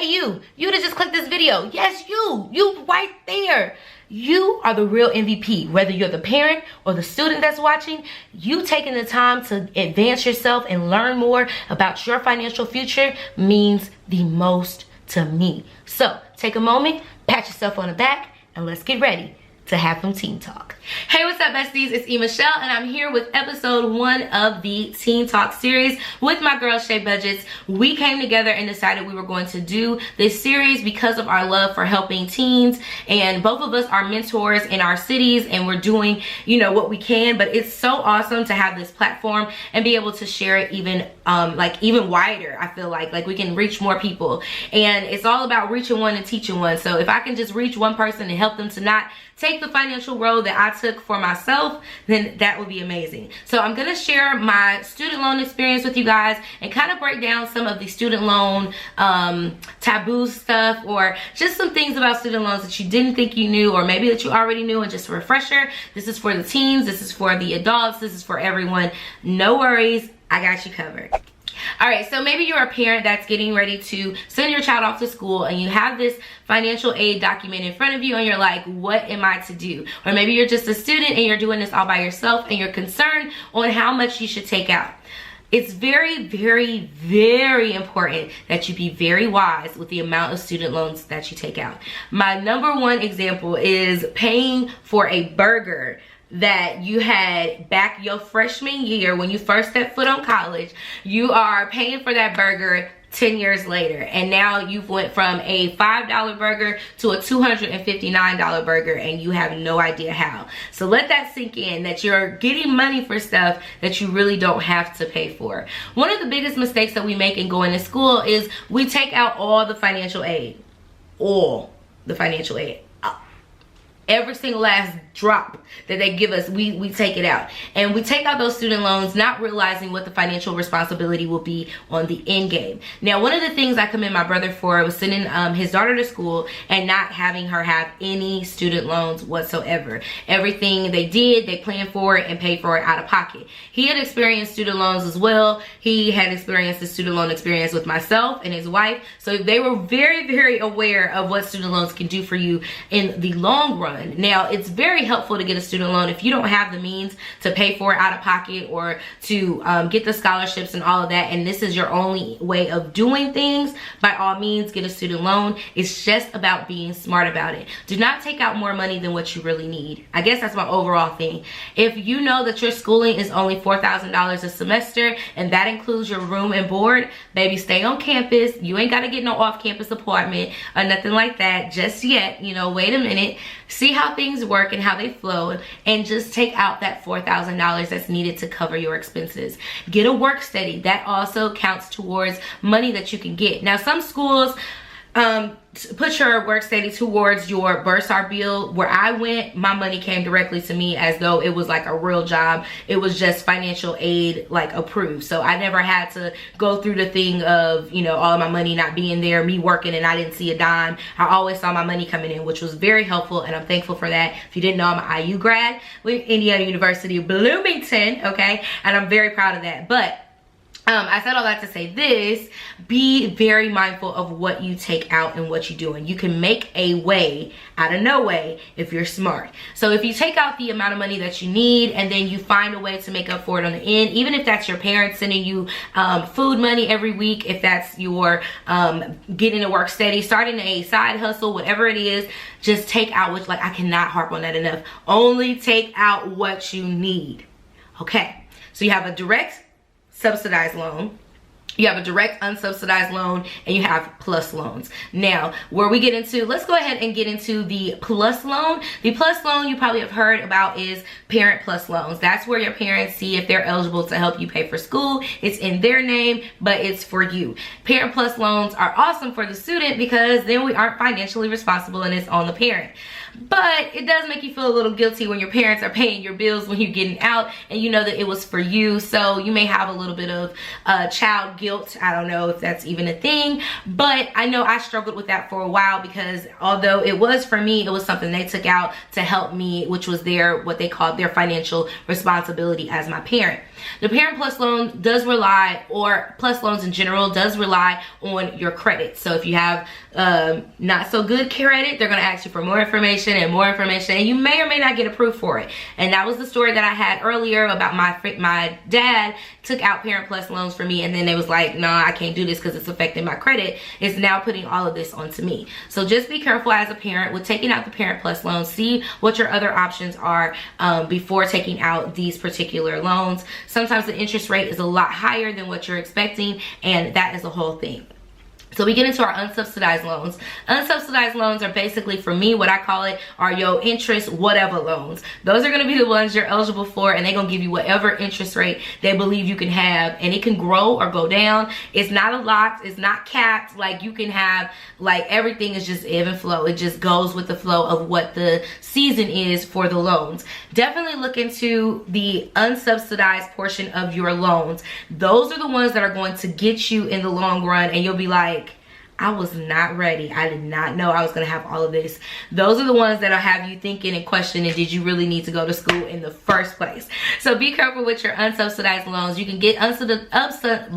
Hey, you that just clicked this video. Yes, you right there. You are the real MVP. Whether you're the parent or the student that's watching, you taking the time to advance yourself and learn more about your financial future means the most to me. So take a moment, pat yourself on the back, and let's get ready to have some teen talk. Hey, what's up, besties? It's Elaine Michelle, and I'm here with episode 1 of the Teen Talk series with my girl Shay Budgets. We came together and decided we were going to do this series because of our love for helping teens, and both of us are mentors in our cities, and we're doing, what we can. But it's so awesome to have this platform and be able to share it even wider. I feel like we can reach more people, and it's all about reaching one and teaching one. So if I can just reach one person and help them to not take the financial road that I took for myself, then that would be amazing. So I'm gonna share my student loan experience with you guys and kind of break down some of the student loan taboo stuff, or just some things about student loans that you didn't think you knew, or maybe that you already knew. And just a refresher, this is for the teens, this is for the adults, this is for everyone. No worries, I got you covered. All right, so maybe you're a parent that's getting ready to send your child off to school, and you have this financial aid document in front of you, and you're like, what am I to do? Or maybe you're just a student and you're doing this all by yourself, and you're concerned on how much you should take out. It's very, very, very important that you be very wise with the amount of student loans that you take out. My number one example is paying for a burger that you had back your freshman year when you first stepped foot on college. You are paying for that burger 10 years later, and now you've went from a $5 burger to a $259 burger, and you have no idea how. So let that sink in, that you're getting money for stuff that you really don't have to pay for. One of the biggest mistakes that we make in going to school is we take out all the financial aid. Every single last drop that they give us, we take it out. And we take out those student loans not realizing what the financial responsibility will be on the end game. Now, one of the things I commend my brother for was sending his daughter to school and not having her have any student loans whatsoever. Everything they did, they planned for it and paid for it out of pocket. He had experienced student loans as well. He had experienced the student loan experience with myself and his wife. So they were very, very aware of what student loans can do for you in the long run. Now, it's very helpful to get a student loan if you don't have the means to pay for it out of pocket, or to get the scholarships and all of that, and this is your only way of doing things. By all means, get a student loan. It's just about being smart about it. Do not take out more money than what you really need. I guess that's my overall thing. If you know that your schooling is only $4,000 a semester, and that includes your room and board, baby, stay on campus. You ain't got to get no off-campus apartment or nothing like that just yet. Wait a minute. See how things work and how they flow, and just take out that $4,000 that's needed to cover your expenses. Get a work study. That also counts towards money that you can get. Now, some schools put your work study towards your bursar bill. Where I went, my money came directly to me as though it was like a real job. It was just financial aid, like, approved. So I never had to go through the thing of, all of my money not being there, me working and I didn't see a dime. I always saw my money coming in, which was very helpful, and I'm thankful for that. If you didn't know, I'm an IU grad with Indiana University of Bloomington, okay? And I'm very proud of that. But I said all that to say this: be very mindful of what you take out and what you're doing. You can make a way out of no way if you're smart. So if you take out the amount of money that you need, and then you find a way to make up for it on the end, even if that's your parents sending you food money every week, if that's your getting a work steady, starting a side hustle, whatever it is, just take out, which, I cannot harp on that enough. Only take out what you need. Okay, so you have a direct subsidized loan, you have a direct unsubsidized loan, and you have plus loans. Now, where we get into, let's go ahead and get into the plus loan. The plus loan you probably have heard about is parent plus loans. That's where your parents see if they're eligible to help you pay for school. It's in their name, but it's for you. Parent plus loans are awesome for the student because then we aren't financially responsible and it's on the parent. But it does make you feel a little guilty when your parents are paying your bills when you're getting out and you know that it was for you. So you may have a little bit of child guilt. I don't know if that's even a thing, but I know I struggled with that for a while, because although it was for me, it was something they took out to help me, which was what they called their financial responsibility as my parent. The Parent Plus loan does rely, or Plus loans in general, does rely on your credit. So if you have not so good credit, they're going to ask you for more information, and you may or may not get approved for it. And that was the story that I had earlier about my dad took out Parent Plus loans for me, and then they was like, no, I can't do this because it's affecting my credit. It's now putting all of this onto me. So just be careful as a parent with taking out the Parent Plus loans. See what your other options are before taking out these particular loans. Sometimes the interest rate is a lot higher than what you're expecting, and that is the whole thing. So we get into our unsubsidized loans. Unsubsidized loans are basically, for me, what I call it, are your interest whatever loans. Those are going to be the ones you're eligible for, and they're going to give you whatever interest rate they believe you can have, and it can grow or go down. It's not a locked, it's not capped. Like, you can have, like, everything is just ebb and flow. It just goes with the flow of what the season is for the loans. Definitely look into the unsubsidized portion of your loans. Those are the ones that are going to get you in the long run, and you'll be like, I was not ready. I did not know I was going to have all of this. Those are the ones that'll have you thinking and questioning, did you really need to go to school in the first place? So be careful with your unsubsidized loans. You can get unsubsidized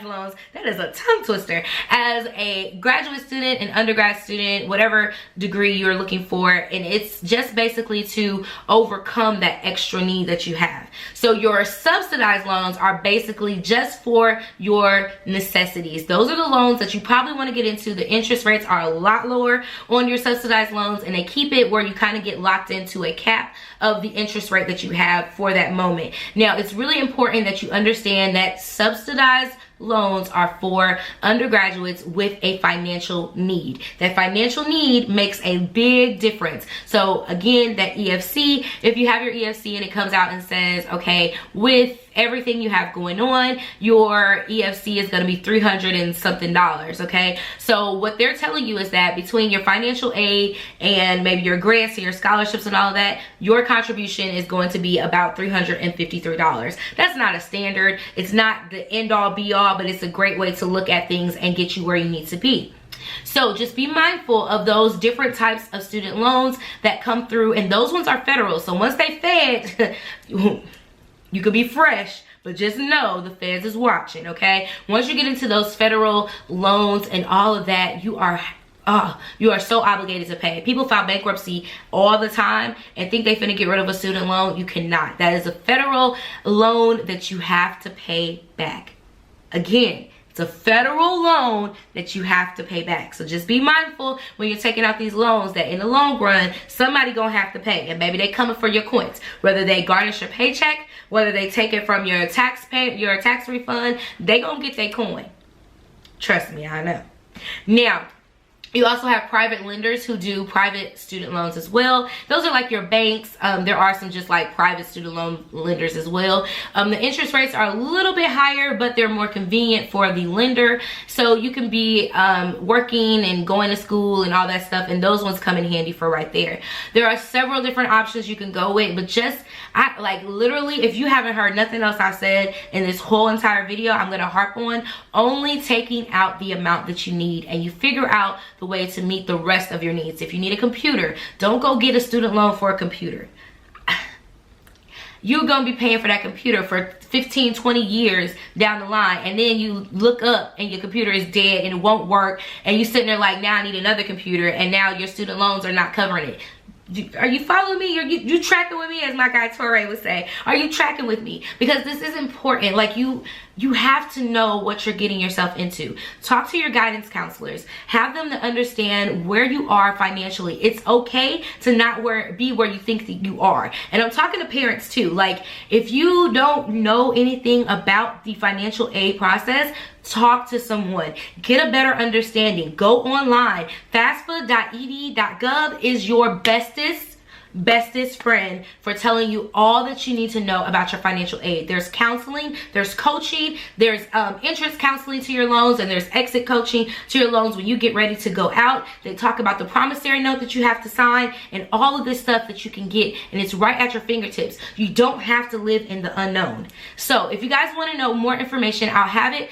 loans. That is a tongue twister. As a graduate student, an undergrad student, whatever degree you're looking for. And it's just basically to overcome that extra need that you have. So your subsidized loans are basically just for your necessities. Those are the loans that you probably want to get into. The interest rates are a lot lower on your subsidized loans, and they keep it where you kind of get locked into a cap of the interest rate that you have for that moment. Now, it's really important that you understand that subsidized loans are for undergraduates with a financial need. That financial need makes a big difference. So again, that EFC, if you have your EFC and it comes out and says, okay, with everything you have going on, your EFC is going to be $300 and something, okay? So what they're telling you is that between your financial aid and maybe your grants and your scholarships and all of that, your contribution is going to be about $353. That's not a standard. It's not the end all be all, but it's a great way to look at things and get you where you need to be. So just be mindful of those different types of student loans that come through, and those ones are federal. So once they fed, you could be fresh, but just know the feds is watching, okay? Once you get into those federal loans and all of that, you are so obligated to pay. People file bankruptcy all the time and think they finna get rid of a student loan. You cannot. That is a federal loan that you have to pay back. Again, it's a federal loan that you have to pay back. So just be mindful when you're taking out these loans that in the long run, somebody gonna have to pay. And maybe they coming for your coins. Whether they garnish your paycheck, whether they take it from your tax refund, they gonna get their coin. Trust me, I know. Now, you also have private lenders who do private student loans as well. Those are like your banks. There are some just like private student loan lenders as well. The interest rates are a little bit higher, but they're more convenient for the lender. So you can be working and going to school and all that stuff, and those ones come in handy for right there. There are several different options you can go with, but just like literally, if you haven't heard nothing else I've said in this whole entire video, I'm going to harp on only taking out the amount that you need, and you figure out the way to meet the rest of your needs. If you need a computer, don't go get a student loan for a computer. You're going to be paying for that computer for 15, 20 years down the line, and then you look up and your computer is dead and it won't work, and you're sitting there like, now I need another computer, and now your student loans are not covering it. Are you following me? Are you tracking with me, as my guy Torre would say? Are you tracking with me? Because this is important. Like, you have to know what you're getting yourself into. Talk to your guidance counselors. Have them to understand where you are financially. It's okay to not be where you think that you are. And I'm talking to parents too. Like, if you don't know anything about the financial aid process, talk to someone. Get a better understanding. Go online. FAFSA.ed.gov is your bestest friend for telling you all that you need to know about your financial aid. There's counseling, there's coaching, there's interest counseling to your loans, and there's exit coaching to your loans when you get ready to go out. They talk about the promissory note that you have to sign and all of this stuff that you can get, and it's right at your fingertips. You don't have to live in the unknown. So if you guys want to know more information, I'll have it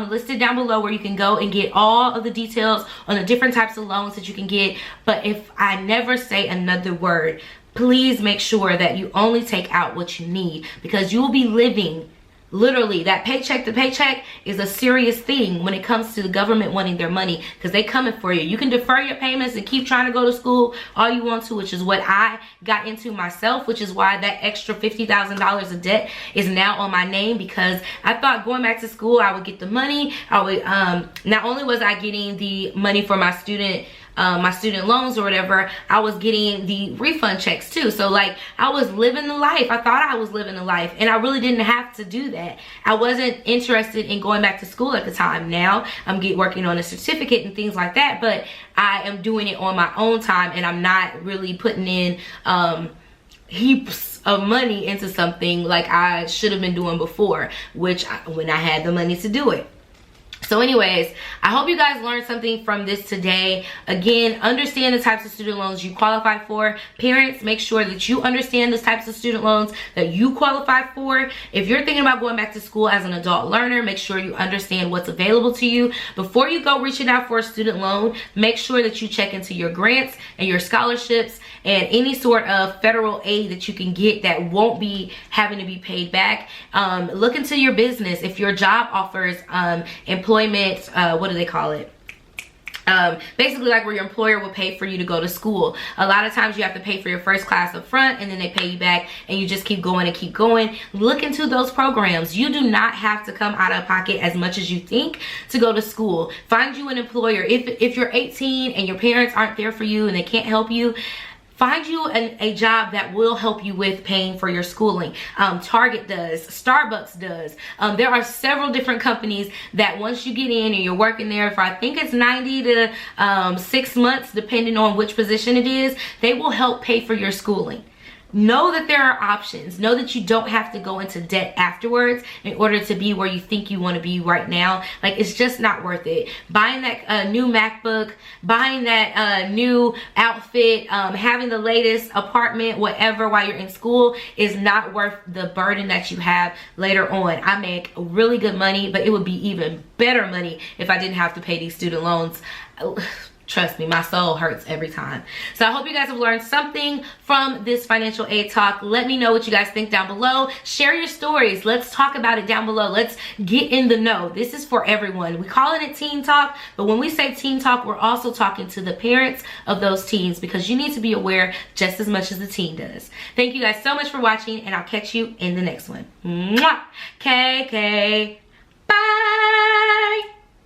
listed down below where you can go and get all of the details on the different types of loans that you can get. But if I never say another word, please make sure that you only take out what you need, because you will be living literally, that paycheck to paycheck is a serious thing when it comes to the government wanting their money, because they coming for you. You can defer your payments and keep trying to go to school all you want to, which is what I got into myself, which is why that extra $50,000 of debt is now on my name, because I thought going back to school I would get the money. I would not only was I getting the money for my student loans or whatever, I was getting the refund checks too. So like, I was living the life. I thought I was living the life, and I really didn't have to do that. I wasn't interested in going back to school at the time. Now I'm working on a certificate and things like that, but I am doing it on my own time, and I'm not really putting in heaps of money into something like I should have been doing before, when I had the money to do it. So anyways, I hope you guys learned something from this today. Again, understand the types of student loans you qualify for. Parents, make sure that you understand the types of student loans that you qualify for. If you're thinking about going back to school as an adult learner, make sure you understand what's available to you. Before you go reaching out for a student loan, make sure that you check into your grants and your scholarships and any sort of federal aid that you can get that won't be having to be paid back. Look into your business. If your job offers employment, what do they call it? Basically like where your employer will pay for you to go to school. A lot of times you have to pay for your first class up front, and then they pay you back, and you just keep going and keep going. Look into those programs. You do not have to come out of pocket as much as you think to go to school. Find you an employer. If you're 18 and your parents aren't there for you and they can't help you, find you a job that will help you with paying for your schooling. Target does, Starbucks does. There are several different companies that once you get in and you're working there for, I think it's 90 to 6 months, depending on which position it is, they will help pay for your schooling. Know that there are options. Know that you don't have to go into debt afterwards in order to be where you think you want to be right now. Like, it's just not worth it. Buying that new MacBook, buying that new outfit, having the latest apartment, whatever, while you're in school is not worth the burden that you have later on. I make really good money, but it would be even better money if I didn't have to pay these student loans. Trust me, my soul hurts every time. So I hope you guys have learned something from this financial aid talk. Let me know what you guys think down below. Share your stories. Let's talk about it down below. Let's get in the know. This is for everyone. We call it a teen talk, but when we say teen talk, we're also talking to the parents of those teens, because you need to be aware just as much as the teen does. Thank you guys so much for watching, and I'll catch you in the next one. Mwah! KK. Bye!